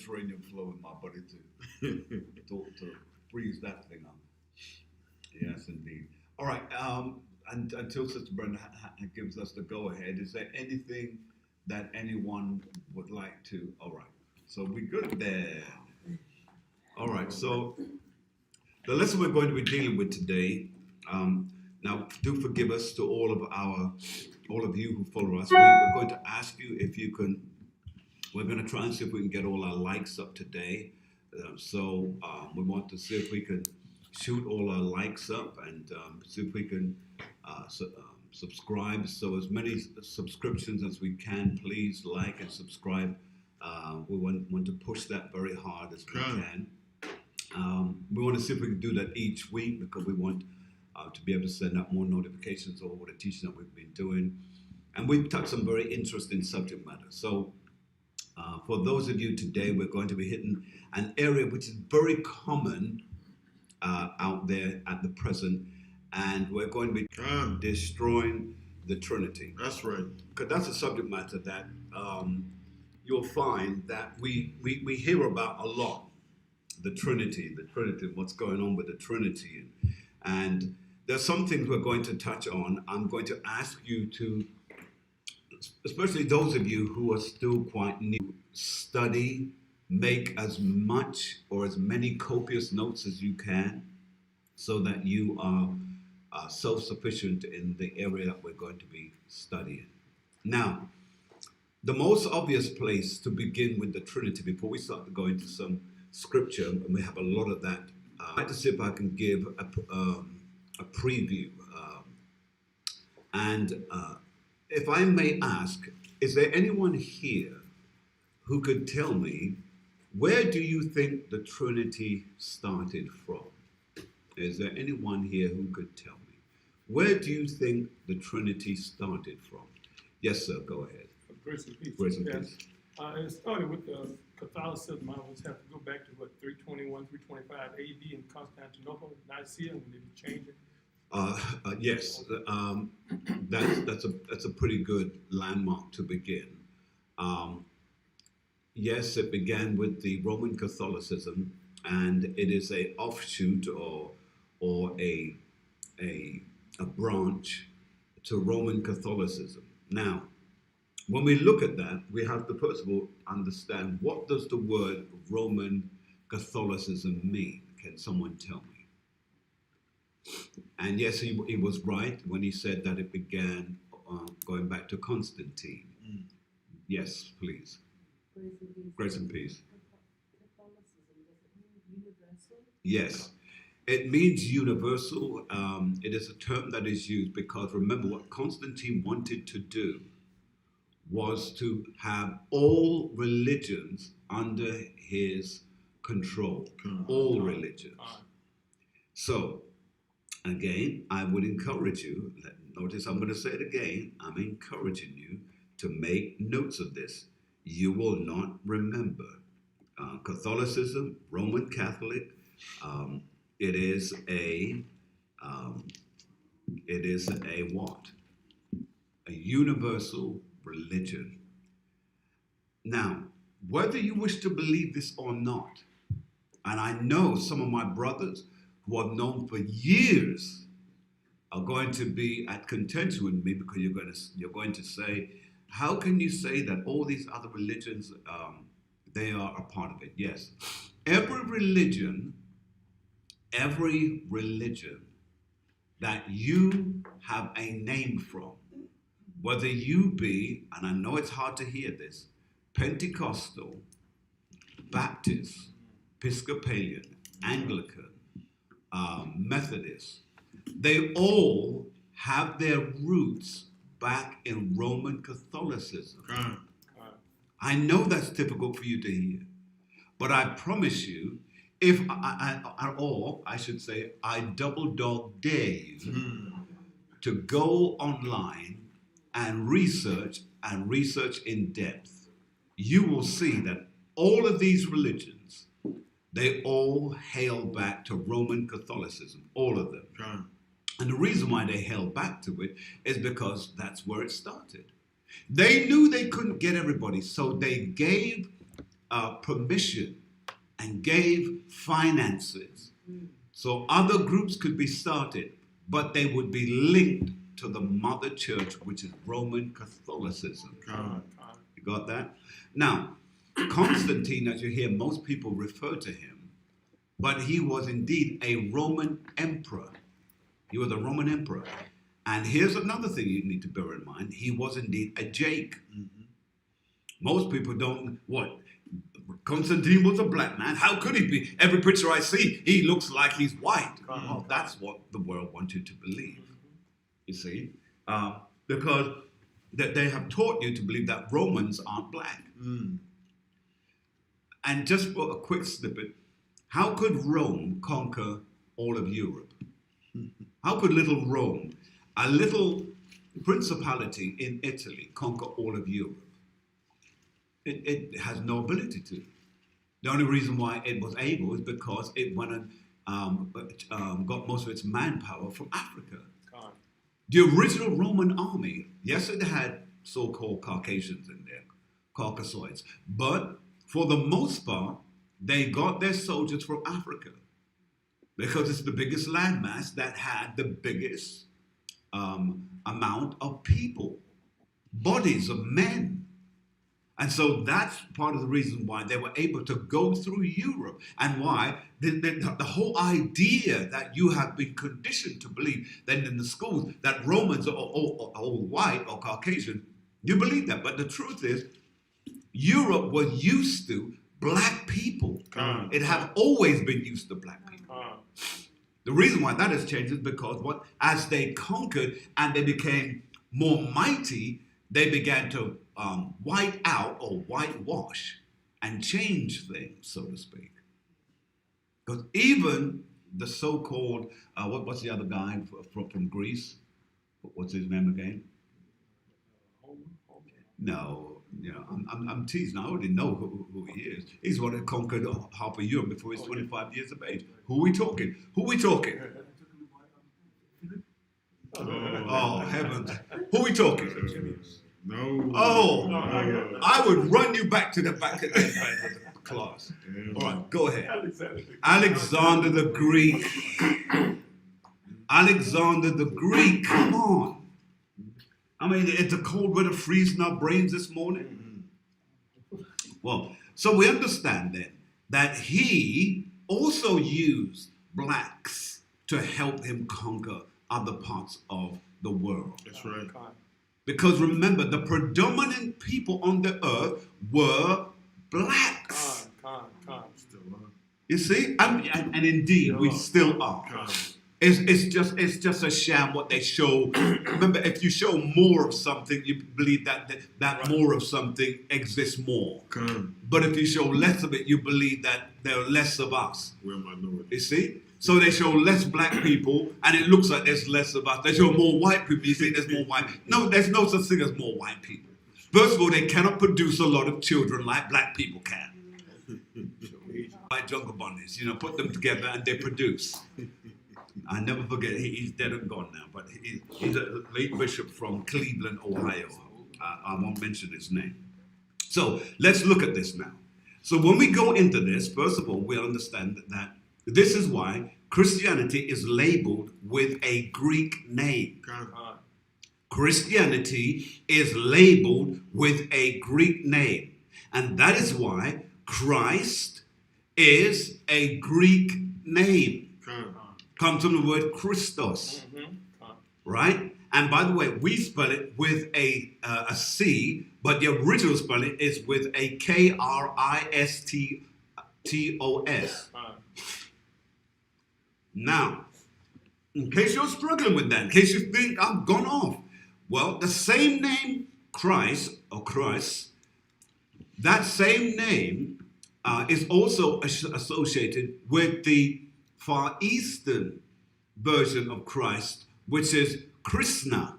Mediterranean flow in my body to freeze that thing up. Yes, indeed. All right. And until Sister Brenda gives us the go ahead, is there anything that anyone would like to? All right. So we good there. All right. So the lesson we're going to be dealing with today. Now, do forgive us to all of you who follow us. We're going to ask you if you can. We're going to try and see if we can get all our likes up today. So we want to see if we can shoot all our likes up and see if we can subscribe. So as many subscriptions as we can, please like and subscribe. We want to push that very hard as we can. We want to see if we can do that each week because we want to be able to send out more notifications over the teaching that we've been doing. And we've touched some very interesting subject matter. So for those of you today, we're going to be hitting an area which is very common out there at the present, and we're going to be destroying the Trinity. That's right. Because that's a subject matter that you'll find that we hear about a lot. The Trinity, what's going on with the Trinity. And there's some things we're going to touch on. I'm going to ask you to, especially those of you who are still quite new, study, make as much or as many copious notes as you can so that you are self-sufficient in the area that we're going to be studying. Now, the most obvious place to begin with the Trinity, before we start to go into some scripture, and we have a lot of that, I'd like to see if I can give a preview. If I may ask, is there anyone here who could tell me, where do you think the Trinity started from? Is there anyone here who could tell me? Where do you think the Trinity started from? Yes, sir, go ahead. Grace and peace. Grace and peace. It started with Catholicism. I always have to go back to 321, 325 AD in Constantinople, Nicaea, when they were changing. Yes, that's a pretty good landmark to begin. Yes, it began with the Roman Catholicism, and it is a offshoot or a branch to Roman Catholicism. Now, when we look at that, we have to first of all understand, what does the word Roman Catholicism mean? Can someone tell me? And yes, he was right when he said that it began going back to Constantine. Yes, please. Grace and peace. Catholicism, does it mean universal? Yes, it means universal. It is a term that is used because remember what Constantine wanted to do was to have all religions under his control. All religions. So, again, I would encourage you, notice I'm going to say it again, I'm encouraging you to make notes of this. You will not remember. Catholicism, Roman Catholic, it is a what? A universal religion. Now, whether you wish to believe this or not, and I know some of my brothers who I've known for years are going to be at contention with me because you're going to say, how can you say that all these other religions, they are a part of it? Yes. Every religion that you have a name from, whether you be, and I know it's hard to hear this, Pentecostal, Baptist, Episcopalian, Anglican, Methodist, they all have their roots back in Roman Catholicism. I know that's difficult for you to hear, but I promise you, I double dog dare you to go online and research in depth. You will see that all of these religions, they all hail back to Roman Catholicism, all of them. And the reason why they held back to it is because that's where it started. They knew they couldn't get everybody, so they gave permission and gave finances so other groups could be started, but they would be linked to the mother church, which is Roman Catholicism. You got that? Now, Constantine, as you hear, most people refer to him, but he was indeed a Roman emperor. He was a Roman emperor. And here's another thing you need to bear in mind. He was indeed a Jake. Most people don't, what? Constantine was a black man. How could he be? Every picture I see, he looks like he's white. Well, that's what the world wants you to believe. You see? Because they have taught you to believe that Romans aren't black. And just for a quick snippet, how could Rome conquer all of Europe? How could little Rome, a little principality in Italy, conquer all of Europe? It has no ability to. The only reason why it was able is because it went and got most of its manpower from Africa. The original Roman army, yes, it had so-called Caucasians in there, Caucasoids, but for the most part, they got their soldiers from Africa because it's the biggest landmass that had the biggest amount of people, bodies of men. And so that's part of the reason why they were able to go through Europe, and why the whole idea that you have been conditioned to believe that in the schools that Romans are all white or Caucasian, you believe that. But the truth is, Europe was used to black people. It have always been used to black people. The reason why that has changed is because as they conquered and they became more mighty, they began to white out or whitewash and change things, so to speak. Because even the so-called, what's the other guy from Greece? What's his name again? No, I'm teasing. I already know who he is. He's one that conquered half of Europe before he was 25 years of age. Who are we talking? Oh, heavens. Who are we talking? No. Oh, no. I would run you back to the back of the class. All right, go ahead. Alexander the Greek. Alexander the Greek, come on. I mean, it's a cold weather freezing our brains this morning. Well, so we understand then that he also used blacks to help him conquer other parts of the world. That's right. Because remember, the predominant people on the earth were blacks. You see? And indeed, we still are. It's just a sham what they show. Remember, if you show more of something, you believe that more of something exists more. But if you show less of it, you believe that there are less of us. We're minorities. You see? So they show less black people, and it looks like there's less of us. They show more white people, you think there's more white. No, there's no such thing as more white people. First of all, they cannot produce a lot of children like black people can. Like jungle bunnies, put them together and they produce. I never forget, he's dead and gone now, but he's a late bishop from Cleveland, Ohio. I won't mention his name. So let's look at this now. So when we go into this, first of all, we understand that this is why Christianity is labeled with a Greek name. Christianity is labeled with a Greek name. And that is why Christ is a Greek name. Comes from the word Christos. Right? And by the way, we spell it with a C, but the original spelling is with a Kristos. Now, in case you're struggling with that, in case you think I've gone off, well, the same name, Christ, that same name is also associated with the Far Eastern version of Christ, which is Krishna.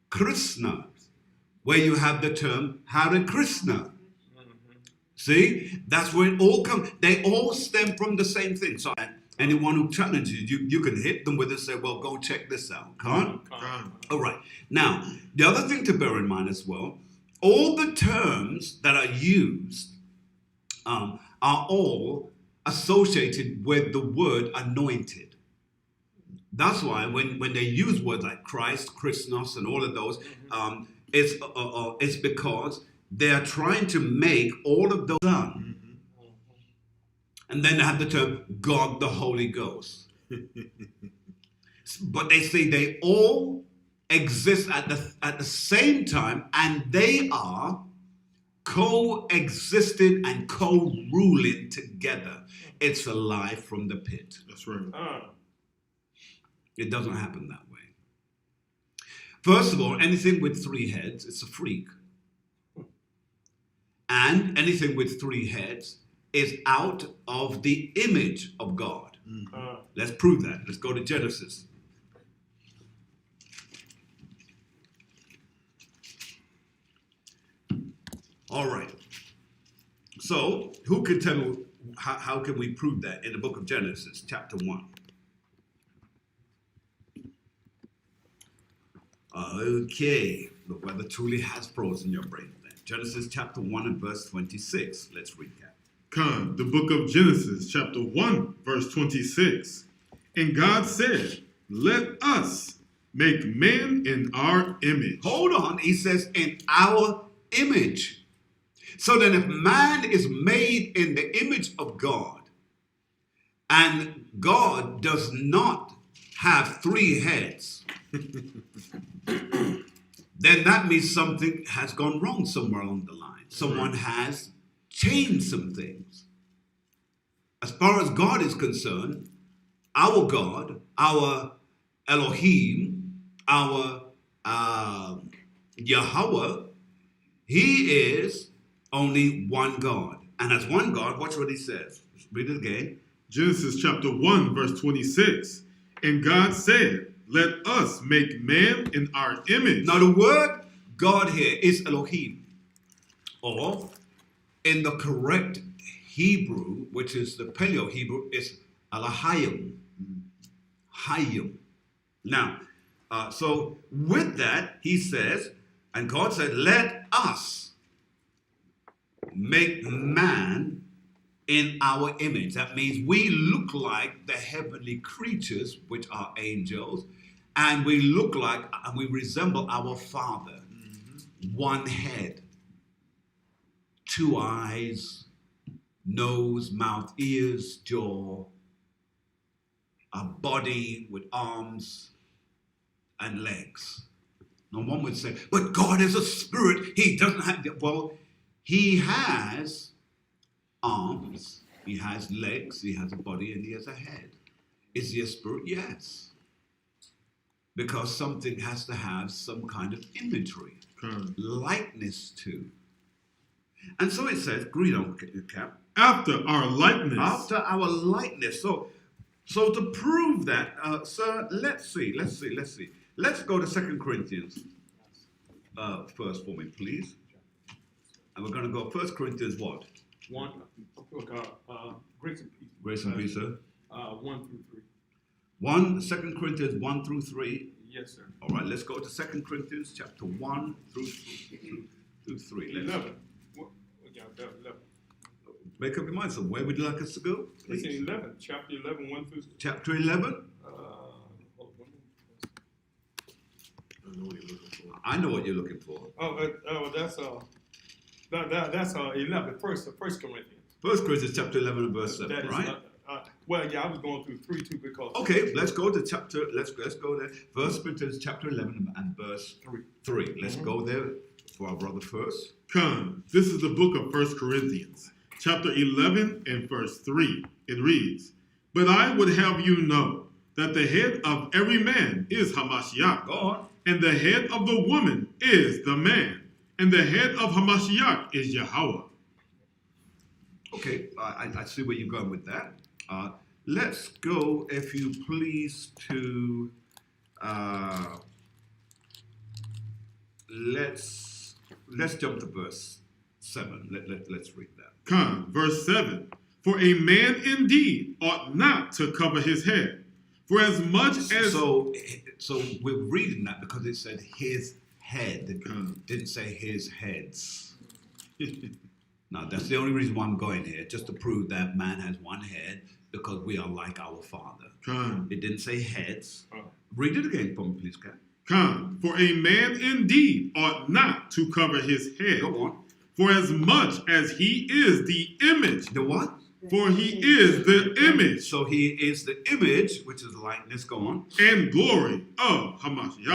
Krishna, where you have the term Hare Krishna. See, that's where it all comes. They all stem from the same thing. So anyone who challenges you can hit them with it and say, well, go check this out. Can't? All right. Now, the other thing to bear in mind as well, all the terms that are used are all associated with the word anointed. That's why when they use words like Christ, Christos, and all of those, it's because they are trying to make all of those Son. And then they have the term God the Holy Ghost. But they say they all exist at the same time, and they are coexisting and co-ruling together. It's a lie from the pit. That's right. It doesn't happen that way. First of all, anything with three heads, it's a freak. And anything with three heads is out of the image of God. Let's prove that. Let's go to Genesis. All right. So, who can tell me how can we prove that in the book of Genesis, chapter 1? Okay. Look whether truly has frozen your brain then. Genesis chapter 1 and verse 26. Let's recap. Come, the book of Genesis, chapter 1, verse 26. And God said, let us make man in our image. Hold on. He says, in our image. So then if man is made in the image of God, and God does not have three heads, then that means something has gone wrong somewhere along the line. Someone has changed some things. As far as God is concerned, our God, our Elohim, our Yahweh, he is only one God. And as one God, watch what he says. Read it again. Genesis chapter 1, verse 26. And God said, let us make man in our image. Now the word God here is Elohim. Or in the correct Hebrew, which is the Paleo Hebrew, is Elohim. Hayim. Now, so with that, he says, and God said, let us make man in our image. That means we look like the heavenly creatures, which are angels, and we look like, and we resemble our Father. One head, two eyes, nose, mouth, ears, jaw, a body with arms and legs. Now one would say, but God is a spirit. He doesn't have, well, he has arms, he has legs, he has a body, and he has a head. Is he a spirit? Yes. Because something has to have some kind of imagery, likeness to. And so it says, read on, Cap. After our likeness. After our likeness. So to prove that, sir, let's see. Let's go to 2 Corinthians first for me, please. And we're going to go 1 Corinthians what? 1, grace and peace. Grace and peace, sir. 1 through 3. 2 Corinthians 1 through 3. Yes, sir. All right, let's go to 2 Corinthians chapter 1 through 3. 11. What y'all got 11? Make up your mind, so where would you like us to go? It's Please. in 11, chapter 11, 1 through 3. Chapter 11? I know what you're looking for. That's 11, first Corinthians. 1 Corinthians chapter 11 and verse 7, That is right? Well, yeah, I was going through 3 too because. Okay, let's go to chapter, let's go there. 1 Corinthians chapter 11 and verse 3. Let's go there for our brother first. Come, this is the book of 1 Corinthians, chapter 11 and verse 3. It reads, but I would have you know that the head of every man is Hamashiach. Go on. And the head of the woman is the man. And the head of Hamashiach is Yahweh. Okay, I see where you're going with that. Let's go, if you please, to let's jump to verse 7. Let's read that. Come, verse 7. For a man indeed ought not to cover his head. For as much as... So we're reading that because it said his head. It didn't say his heads. Now, that's the only reason why I'm going here, just to prove that man has one head, because we are like our Father. Con. It didn't say heads. Oh. Read it again for me, please, Cap. Con. For a man indeed ought not to cover his head, Go on. for as much as he is the image. The what? For he is the image So he is the image, which is likeness. Go on. and glory of Hamashiach.